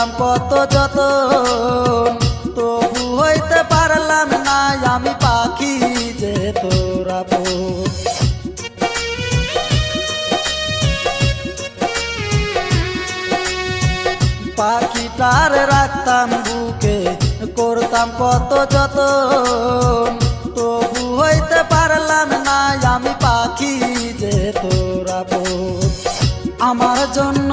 করতাম কত যতন, তবু হইতে পারলাম না আমি পাখি যে তোর আপন। পাখিটার রাখতাম বুকে, করতাম কত যতন, তবু হইতে পারলাম না আমি পাখি যে তোর আপন। আমার জন্য